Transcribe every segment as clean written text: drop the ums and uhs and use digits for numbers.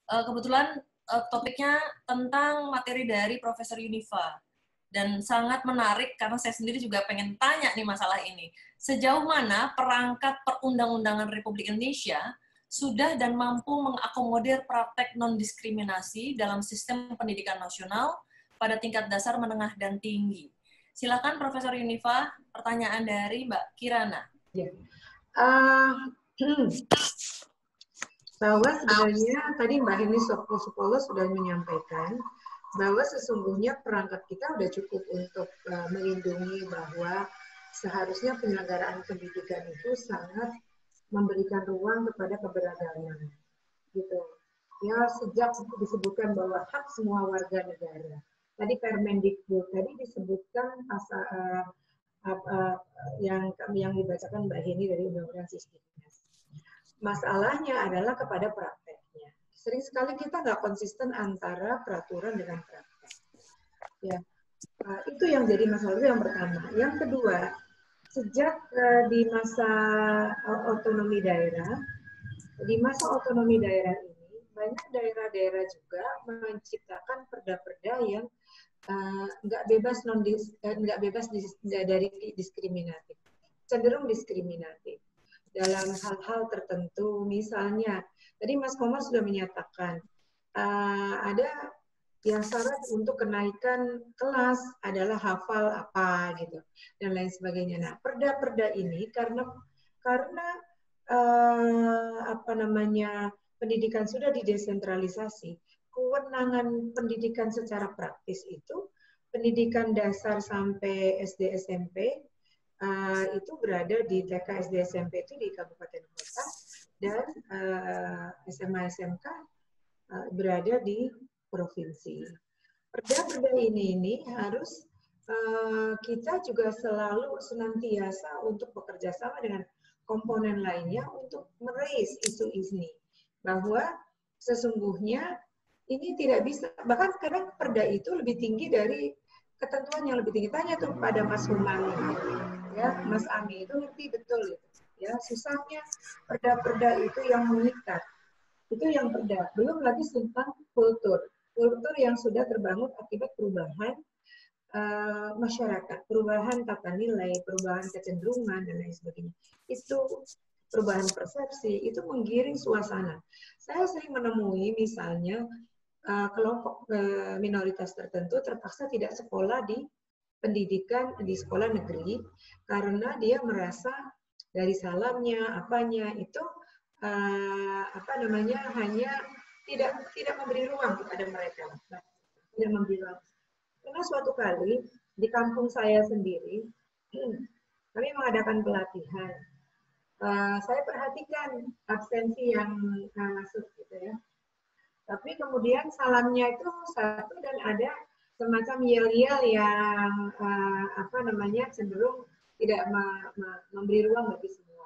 kebetulan topiknya tentang materi dari Profesor Yunifa. Dan sangat menarik karena saya sendiri juga pengen tanya nih masalah ini. Sejauh mana perangkat perundang-undangan Republik Indonesia sudah dan mampu mengakomodir praktek non-diskriminasi dalam sistem pendidikan nasional pada tingkat dasar, menengah, dan tinggi. Silakan Profesor Yunifa, pertanyaan dari Mbak Kirana. Ya. Bahwa sebenarnya tadi Mbak Heni Supolo sudah menyampaikan bahwa sesungguhnya perangkat kita sudah cukup untuk melindungi bahwa seharusnya penyelenggaraan pendidikan itu sangat memberikan ruang kepada keberagaman, gitu. Ya, sejak disebutkan bahwa hak semua warga negara. Tadi Permendikbud tadi disebutkan pasal yang dibacakan Mbak Heni dari Undang-Undang Sistem. Masalahnya adalah kepada prakteknya. Sering sekali kita nggak konsisten antara peraturan dengan praktek. Ya, itu yang jadi masalah, itu yang pertama. Yang kedua, sejak di masa otonomi daerah ini, banyak daerah-daerah juga menciptakan perda-perda yang nggak bebas dari diskriminatif, cenderung diskriminatif dalam hal-hal tertentu. Misalnya, tadi Mas Komar sudah menyatakan ada yang syarat untuk kenaikan kelas adalah hafal apa gitu dan lain sebagainya. Nah, perda-perda ini karena pendidikan sudah didesentralisasi, kewenangan pendidikan secara praktis itu pendidikan dasar sampai SD SMP itu berada di TK SD SMP itu di kabupaten kota dan SMA SMK berada di provinsi. Perda-perda ini harus kita juga selalu senantiasa untuk bekerja sama dengan komponen lainnya untuk meraise isu ini bahwa sesungguhnya ini tidak bisa, bahkan kadang perda itu lebih tinggi dari ketentuan yang lebih tinggi. Tanya tuh pada Mas Humani, ya Mas Ami itu ngerti betul ya susahnya perda-perda itu yang mengikat. Itu yang perda. Belum lagi tentang kultur yang sudah terbangun akibat perubahan masyarakat, perubahan tata nilai, perubahan kecenderungan dan lain sebagainya. Itu perubahan persepsi, itu menggiring suasana. Saya sering menemui misalnya kelompok minoritas tertentu terpaksa tidak sekolah di pendidikan di sekolah negeri karena dia merasa dari salamnya apanya itu hanya tidak memberi ruang kepada mereka, tidak memberi ruang. Karena suatu kali di kampung saya sendiri kami mengadakan pelatihan, saya perhatikan absensi yang masuk gitu ya. Tapi kemudian salamnya itu satu dan ada semacam yel-yel yang cenderung tidak memberi ruang bagi semua.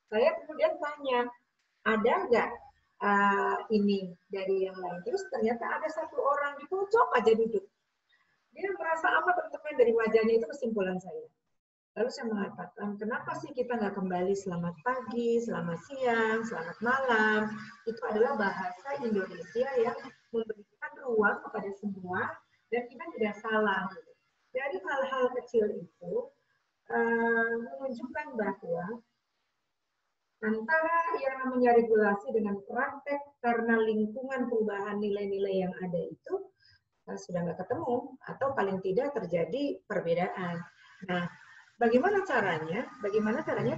Saya kemudian tanya, ada nggak ini dari yang lain? Terus ternyata ada satu orang di pojok aja duduk. Dia merasa amat teman-teman dari wajahnya, itu kesimpulan saya. Lalu saya mengatakan, kenapa sih kita nggak kembali selamat pagi, selamat siang, selamat malam? Itu adalah bahasa Indonesia yang memberikan ruang kepada semua dan kita tidak salah. Jadi hal-hal kecil itu menunjukkan bahwa antara yang namanya regulasi dengan praktek karena lingkungan perubahan nilai-nilai yang ada itu sudah nggak ketemu atau paling tidak terjadi perbedaan. Nah, bagaimana caranya?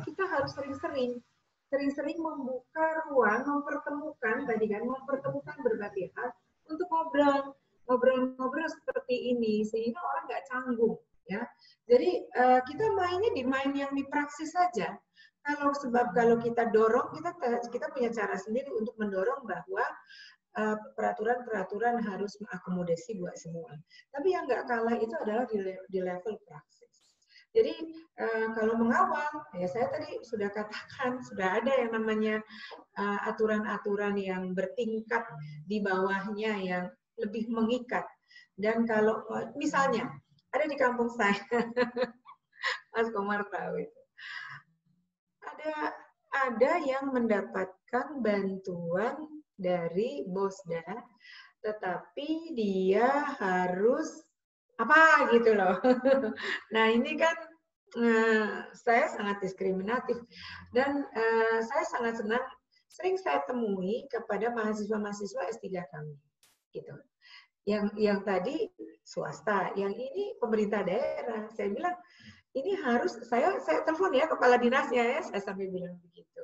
Kita harus sering-sering membuka ruang, mempertemukan berbagai hal untuk ngobrol seperti ini sehingga orang nggak canggung, ya. Jadi kita mainnya yang di praksis saja. Kalau kita dorong, kita punya cara sendiri untuk mendorong bahwa peraturan-peraturan harus mengakomodasi buat semua. Tapi yang nggak kalah itu adalah di level praksis. Jadi kalau mengawal, ya saya tadi sudah katakan, sudah ada yang namanya aturan-aturan yang bertingkat di bawahnya yang lebih mengikat. Dan kalau misalnya ada di kampung saya, Mas Komar tahu itu, ada yang mendapatkan bantuan dari BOSDA, tetapi dia harus apa gitu loh. Nah ini kan saya sangat diskriminatif dan saya sangat senang sering saya temui kepada mahasiswa-mahasiswa S3 kami gitu. Yang tadi swasta, yang ini pemerintah daerah. Saya bilang ini harus saya telepon ya kepala dinasnya ya, saya sampai bilang begitu.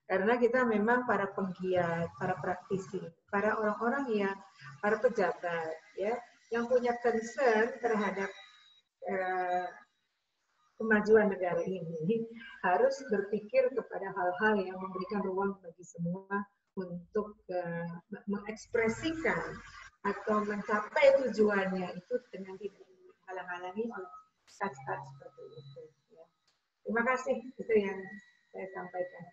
Karena kita memang para penggiat, para praktisi, para orang-orang yang para pejabat ya yang punya concern terhadap kemajuan negara ini harus berpikir kepada hal-hal yang memberikan ruang bagi semua untuk mengekspresikan atau mencapai tujuannya itu dengan tidak dihalang-halangi oleh stat-stat seperti itu. Ya. Terima kasih, itu yang saya sampaikan.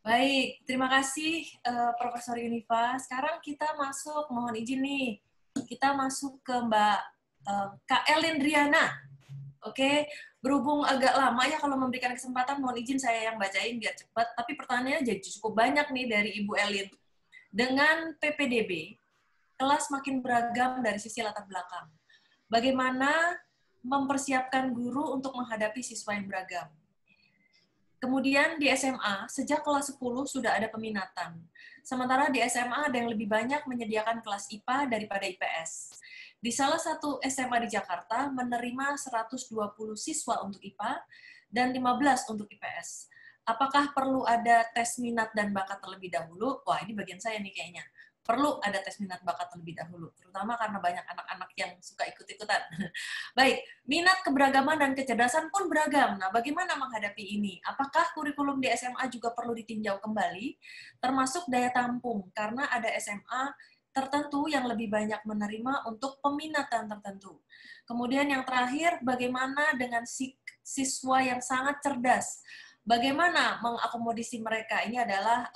Baik, terima kasih Profesor Yunifa. Sekarang kita masuk, mohon izin nih, kita masuk ke Mbak Kak Elindriana. Oke, berhubung agak lama ya kalau memberikan kesempatan, mohon izin saya yang bacain biar cepat. Tapi pertanyaannya jadi cukup banyak nih dari Ibu Elin. Dengan PPDB, kelas makin beragam dari sisi latar belakang. Bagaimana mempersiapkan guru untuk menghadapi siswa yang beragam? Kemudian di SMA, sejak kelas 10 sudah ada peminatan. Sementara di SMA ada yang lebih banyak menyediakan kelas IPA daripada IPS. Di salah satu SMA di Jakarta menerima 120 siswa untuk IPA dan 15 untuk IPS. Apakah perlu ada tes minat dan bakat terlebih dahulu? Wah, ini bagian saya nih kayaknya. Perlu ada tes minat bakat terlebih dahulu, terutama karena banyak anak-anak yang suka ikut-ikutan. Baik, minat, keberagaman, dan kecerdasan pun beragam. Nah, bagaimana menghadapi ini? Apakah kurikulum di SMA juga perlu ditinjau kembali, termasuk daya tampung, karena ada SMA tertentu yang lebih banyak menerima untuk peminatan tertentu. Kemudian yang terakhir, bagaimana dengan siswa yang sangat cerdas? Bagaimana mengakomodasi mereka? Ini adalah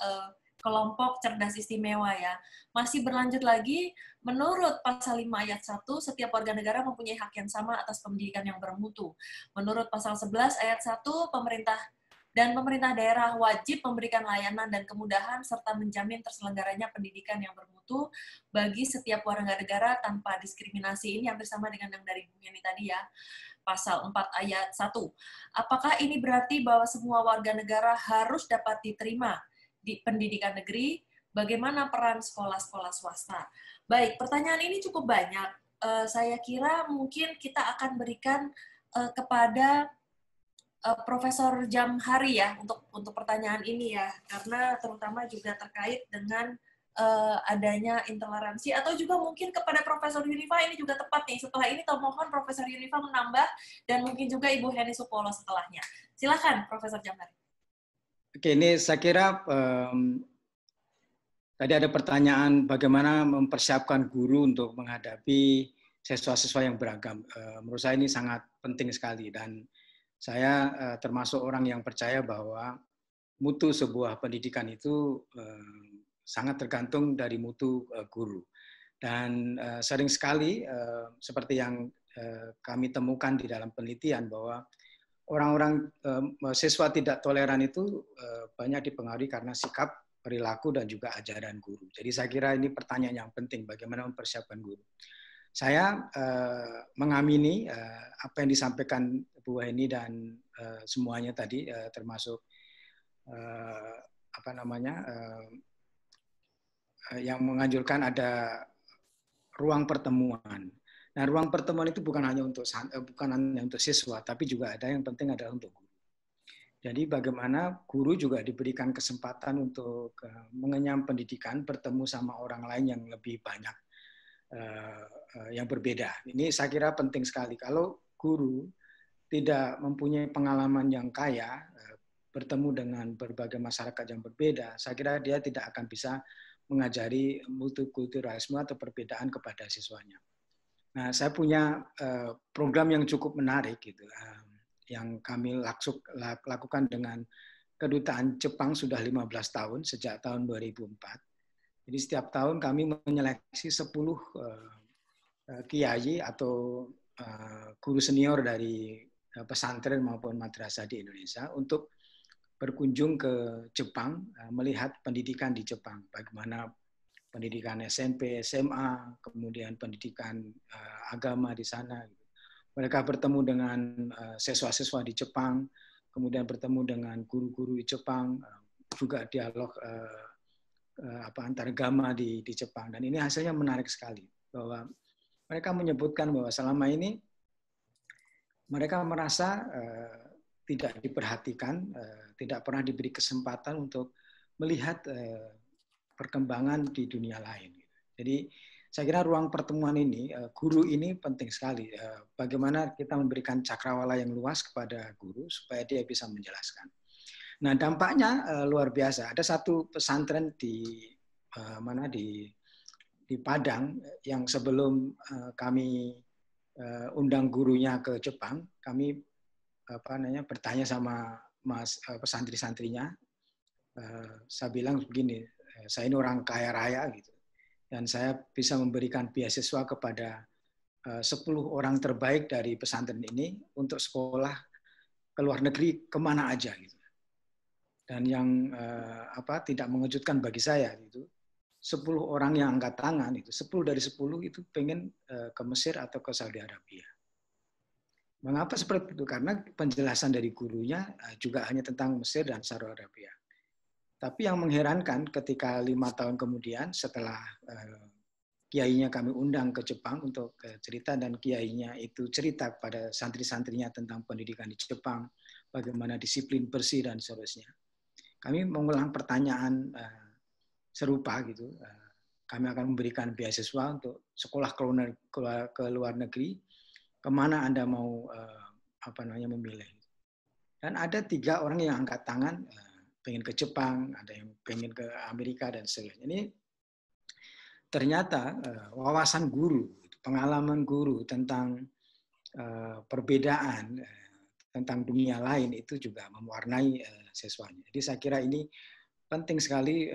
kelompok cerdas istimewa ya. Masih berlanjut lagi, menurut pasal 5 ayat 1, setiap warga negara mempunyai hak yang sama atas pendidikan yang bermutu. Menurut pasal 11 ayat 1, pemerintah daerah wajib memberikan layanan dan kemudahan serta menjamin terselenggaranya pendidikan yang bermutu bagi setiap warga negara tanpa diskriminasi. Ini hampir sama dengan yang dari Bu Yeni tadi ya. Pasal 4 ayat 1. Apakah ini berarti bahwa semua warga negara harus dapat diterima di pendidikan negeri? Bagaimana peran sekolah-sekolah swasta? Baik, pertanyaan ini cukup banyak. Saya kira mungkin kita akan berikan kepada Profesor Jamhari ya untuk pertanyaan ini ya, karena terutama juga terkait dengan adanya intoleransi, atau juga mungkin kepada Profesor Yunifa ini juga tepat nih. Setelah ini mohon Profesor Yunifa menambah dan mungkin juga Ibu Heni Supolo setelahnya. Silakan Profesor Jamhari. Oke, ini saya kira tadi ada pertanyaan bagaimana mempersiapkan guru untuk menghadapi siswa-siswa yang beragam. Menurut saya ini sangat penting sekali dan saya termasuk orang yang percaya bahwa mutu sebuah pendidikan itu sangat tergantung dari mutu guru. Dan sering sekali seperti yang kami temukan di dalam penelitian bahwa orang-orang siswa tidak toleran itu banyak dipengaruhi karena sikap, perilaku, dan juga ajaran guru. Jadi saya kira ini pertanyaan yang penting, bagaimana mempersiapkan guru. Saya mengamini apa yang disampaikan Bu Heni dan semuanya tadi, termasuk yang menganjurkan ada ruang pertemuan. Nah, ruang pertemuan itu bukan hanya untuk siswa, tapi juga ada yang penting adalah untuk guru. Jadi bagaimana guru juga diberikan kesempatan untuk mengenyam pendidikan, bertemu sama orang lain yang lebih banyak, yang berbeda. Ini saya kira penting sekali. Kalau guru tidak mempunyai pengalaman yang kaya, bertemu dengan berbagai masyarakat yang berbeda, saya kira dia tidak akan bisa mengajari multikulturalisme atau perbedaan kepada siswanya. Nah, saya punya program yang cukup menarik gitu, yang kami lakukan dengan Kedutaan Jepang sudah 15 tahun, sejak tahun 2004. Jadi setiap tahun kami menyeleksi 10 kiai atau guru senior dari pesantren maupun madrasah di Indonesia untuk berkunjung ke Jepang, melihat pendidikan di Jepang, bagaimana pendidikan SMP, SMA, kemudian pendidikan agama di sana. Mereka bertemu dengan siswa-siswa di Jepang, kemudian bertemu dengan guru-guru di Jepang, juga dialog antaragama di Jepang. Dan ini hasilnya menarik sekali, bahwa mereka menyebutkan bahwa selama ini mereka merasa tidak diperhatikan, tidak pernah diberi kesempatan untuk melihat perkembangan di dunia lain. Jadi saya kira ruang pertemuan ini, guru ini penting sekali. Bagaimana kita memberikan cakrawala yang luas kepada guru supaya dia bisa menjelaskan. Nah, dampaknya luar biasa. Ada satu pesantren di Padang yang sebelum kami undang gurunya ke Jepang, kami bertanya sama pesantri-santrinya. Saya bilang begini, saya ini orang kaya raya gitu, dan saya bisa memberikan beasiswa kepada 10 orang terbaik dari pesantren ini untuk sekolah ke luar negeri kemana aja gitu. Dan yang tidak mengejutkan bagi saya itu 10 orang yang angkat tangan itu 10 dari 10 itu pengen ke Mesir atau ke Saudi Arabia. Mengapa seperti itu? Karena penjelasan dari gurunya juga hanya tentang Mesir dan Saudi Arabia. Tapi yang mengherankan ketika 5 tahun kemudian setelah kiainya kami undang ke Jepang untuk cerita, dan kiainya itu cerita pada santri-santrinya tentang pendidikan di Jepang, bagaimana disiplin bersih dan seterusnya. Kami mengulang pertanyaan serupa gitu. Kami akan memberikan beasiswa untuk sekolah ke luar negeri. Kemana Anda mau memilih? Dan ada 3 orang yang angkat tangan, pengen ke Jepang, ada yang pengen ke Amerika dan sebagainya. Ini ternyata wawasan guru, pengalaman guru tentang perbedaan, tentang dunia lain itu juga mewarnai siswanya. Jadi saya kira ini penting sekali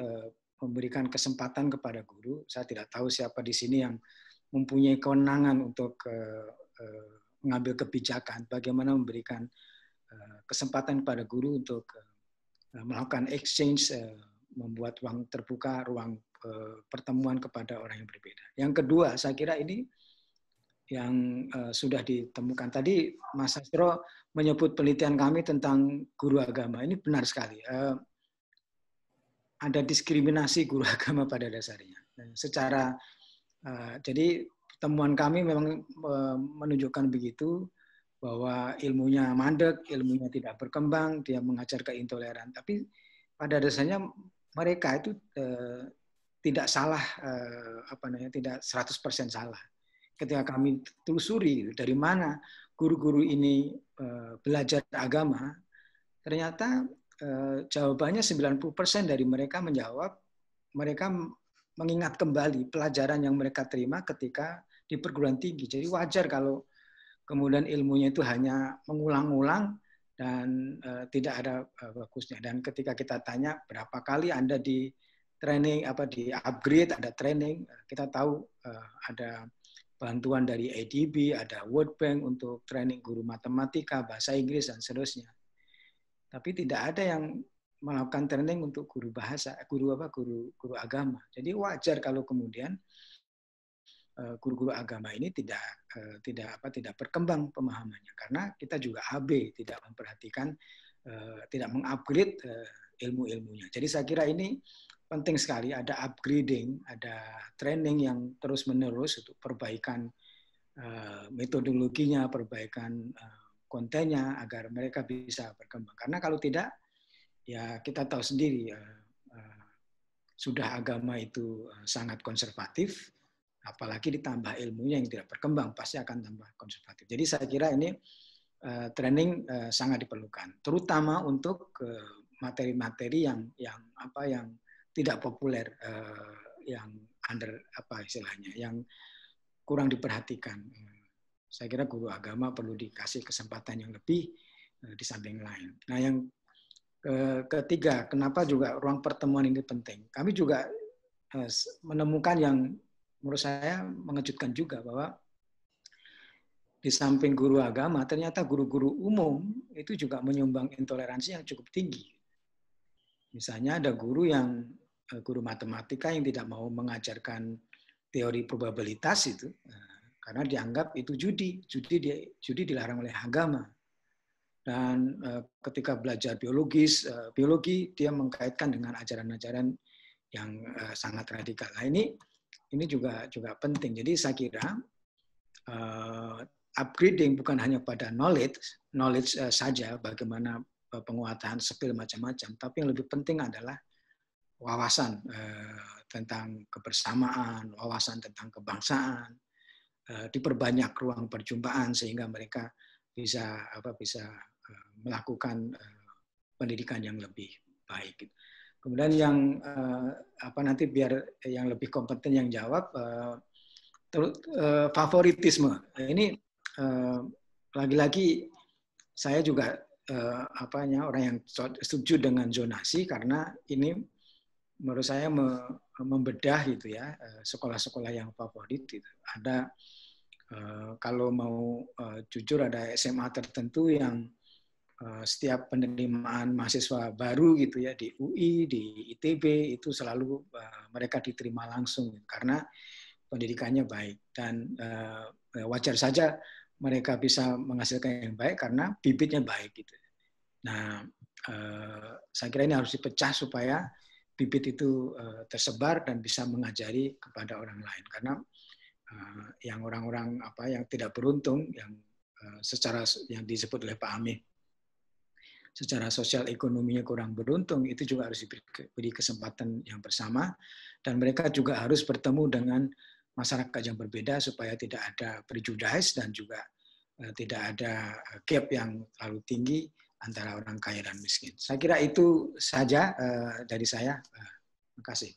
memberikan kesempatan kepada guru. Saya tidak tahu siapa di sini yang mempunyai kewenangan untuk mengambil kebijakan, bagaimana memberikan kesempatan kepada guru untuk melakukan exchange, membuat ruang terbuka, ruang pertemuan kepada orang yang berbeda. Yang kedua, saya kira ini yang sudah ditemukan. Tadi Mas Sastro menyebut penelitian kami tentang guru agama. Ini benar sekali. Ada diskriminasi guru agama pada dasarnya. Jadi temuan kami memang menunjukkan begitu, bahwa ilmunya mandek, ilmunya tidak berkembang, dia mengajar keintoleran. Tapi pada dasarnya mereka itu tidak salah, tidak 100% salah. Ketika kami telusuri dari mana guru-guru ini belajar agama, ternyata jawabannya 90% dari mereka menjawab mereka mengingat kembali pelajaran yang mereka terima ketika di perguruan tinggi. Jadi wajar kalau kemudian ilmunya itu hanya mengulang-ulang dan tidak ada bagusnya. Dan ketika kita tanya berapa kali Anda di training, di upgrade, ada training, kita tahu ada bantuan dari ADB, ada World Bank untuk training guru matematika, bahasa Inggris, dan seterusnya. Tapi tidak ada yang melakukan training untuk guru bahasa, guru agama. Jadi wajar kalau kemudian guru-guru agama ini tidak berkembang pemahamannya, karena kita juga AB, tidak memperhatikan, tidak mengupgrade ilmu-ilmunya. Jadi saya kira ini penting sekali, ada upgrading, ada training yang terus-menerus untuk perbaikan metodologinya, perbaikan kontennya agar mereka bisa berkembang. Karena kalau tidak, ya kita tahu sendiri, sudah agama itu sangat konservatif, apalagi ditambah ilmunya yang tidak berkembang, pasti akan tambah konservatif. Jadi saya kira ini training sangat diperlukan, terutama untuk materi-materi yang tidak populer, yang yang kurang diperhatikan. Saya kira guru agama perlu dikasih kesempatan yang lebih di samping lain. Nah, yang ketiga, kenapa juga ruang pertemuan ini penting? Kami juga menemukan yang menurut saya mengejutkan juga, bahwa di samping guru agama, ternyata guru-guru umum itu juga menyumbang intoleransi yang cukup tinggi. Misalnya ada guru matematika yang tidak mau mengajarkan teori probabilitas itu, karena dianggap itu judi. Judi dilarang oleh agama. Dan ketika belajar biologi dia mengkaitkan dengan ajaran-ajaran yang sangat radikal. Nah, ini juga penting. Jadi saya kira upgrading bukan hanya pada knowledge saja, bagaimana penguasaan skill macam-macam, tapi yang lebih penting adalah wawasan tentang kebersamaan, wawasan tentang kebangsaan, diperbanyak ruang perjumpaan sehingga mereka bisa melakukan pendidikan yang lebih baik. Kemudian yang nanti biar yang lebih kompeten yang jawab, favoritisme. Ini lagi-lagi saya juga orang yang setuju dengan zonasi, karena ini menurut saya membedah gitu ya sekolah-sekolah yang favorit itu. Ada kalau mau jujur ada SMA tertentu yang setiap penerimaan mahasiswa baru gitu ya di UI, di ITB itu selalu mereka diterima langsung karena pendidikannya baik, dan wajar saja mereka bisa menghasilkan yang baik karena bibitnya baik gitu. Nah, saya kira ini harus dipecah supaya bibit itu tersebar dan bisa mengajari kepada orang lain, karena yang orang-orang yang tidak beruntung, yang secara yang disebut oleh Pak Amih secara sosial ekonominya kurang beruntung, itu juga harus diberi kesempatan yang bersama, dan mereka juga harus bertemu dengan masyarakat yang berbeda supaya tidak ada prejudice dan juga tidak ada gap yang terlalu tinggi antara orang kaya dan miskin. Saya kira itu saja dari saya. Terima kasih.